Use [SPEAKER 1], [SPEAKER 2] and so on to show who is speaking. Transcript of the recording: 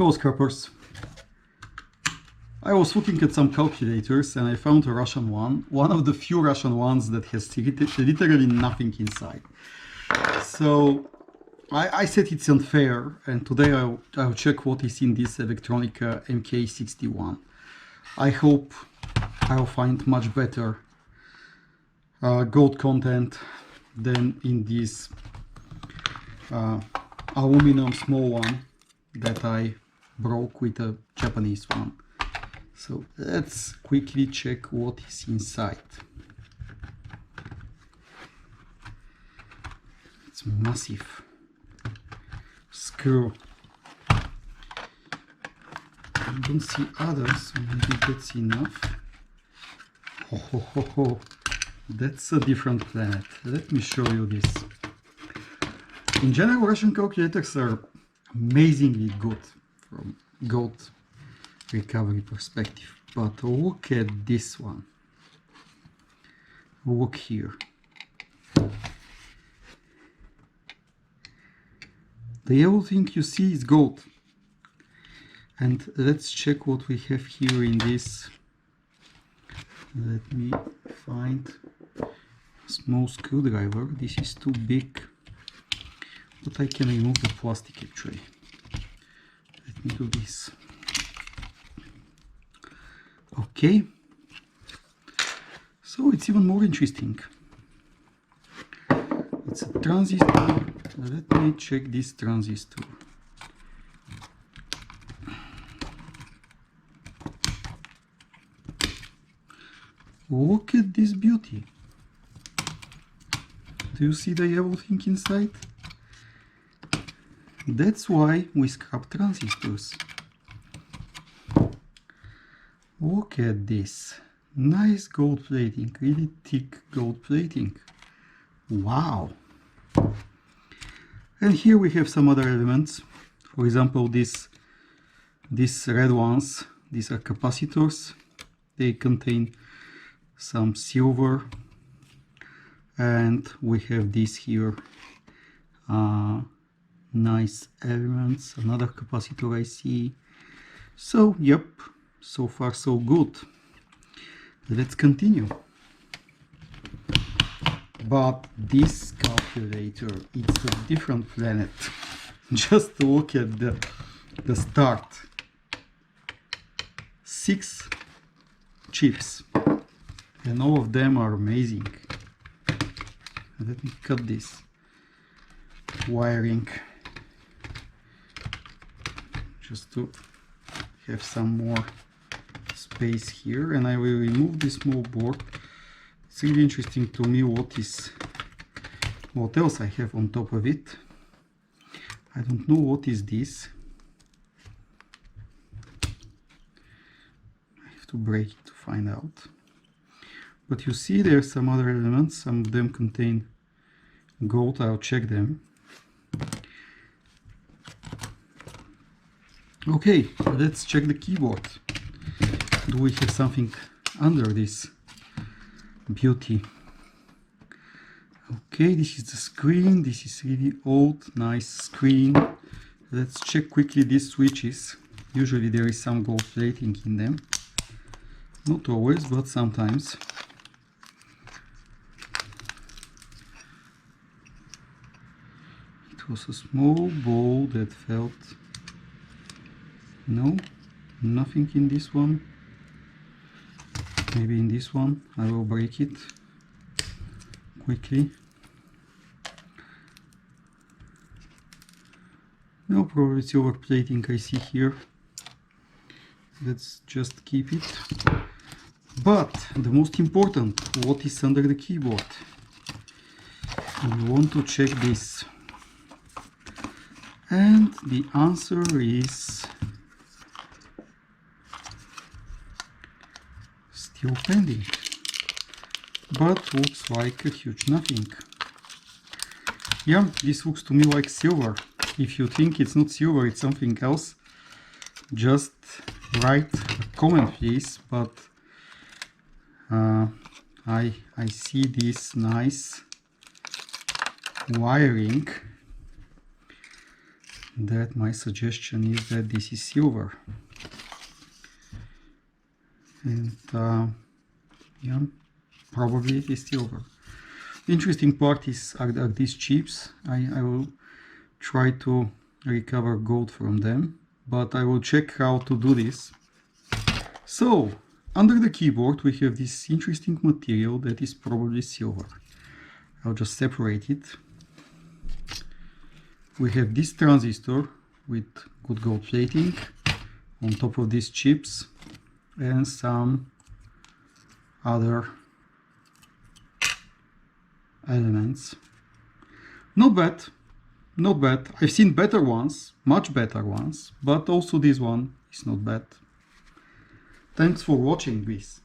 [SPEAKER 1] Hello scalpers. I was looking at some calculators and I found a Russian one of the few Russian ones that has literally nothing inside. So I said it's unfair, and today I'll check what is in this Electronica MK61. I hope I'll find much better gold content than in this aluminum small one that I broke with a Japanese one. So let's quickly check what is inside. It's massive screw. I don't see others, so maybe that's enough. Oh, that's a different planet. Let me show you this. In general, Russian calculators are amazingly good from gold recovery perspective, but look at this one. Look here. The yellow thing you see is gold. And let's check what we have here in this. Let me find a small screwdriver. This is too big, but I can remove the plastic actually. Let me do this. Okay, so it's even more interesting. It's a transistor. Let me check this transistor. Look at this beauty. Do you see the yellow thing inside? That's why we scrap transistors. Look at this. Nice gold plating, really thick gold plating. Wow. And here we have some other elements. For example, these red ones, these are capacitors. They contain some silver. And we have this here. Nice elements, another capacitor I see. So, yep. So far so good. Let's continue. But this calculator, it's a different planet. Just look at the start. 6 chips. And all of them are amazing. Let me cut this wiring just to have some more space here, and I will remove this small board. It's really interesting to me what else I have on top of it. I don't know what is this. I have to break it to find out. But you see there are some other elements. Some of them contain gold. I'll check them. Okay, let's check the keyboard. Do we have something under this beauty? Okay, this is the screen. This is really old, nice screen. Let's check quickly these switches. Usually there is some gold plating in them. Not always, but sometimes. It was a small ball that felt... No, nothing in this one. Maybe in this one. I will break it quickly. No, probably silver plating I see here. Let's just keep it. But the most important, what is under the keyboard? We want to check this. And the answer is still pending, but looks like a huge nothing. Yeah, this looks to me like silver. If you think it's not silver, it's something else, just write a comment please. But I see this nice wiring that my suggestion is that this is silver. And yeah, probably it is silver. The interesting part are these chips. I will try to recover gold from them, but I will check how to do this. So, under the keyboard we have this interesting material that is probably silver. I'll just separate it. We have this transistor with good gold plating on top of these chips and some other elements. Not bad, not bad. I've seen better ones, much better ones, but also this one is not bad. Thanks for watching this.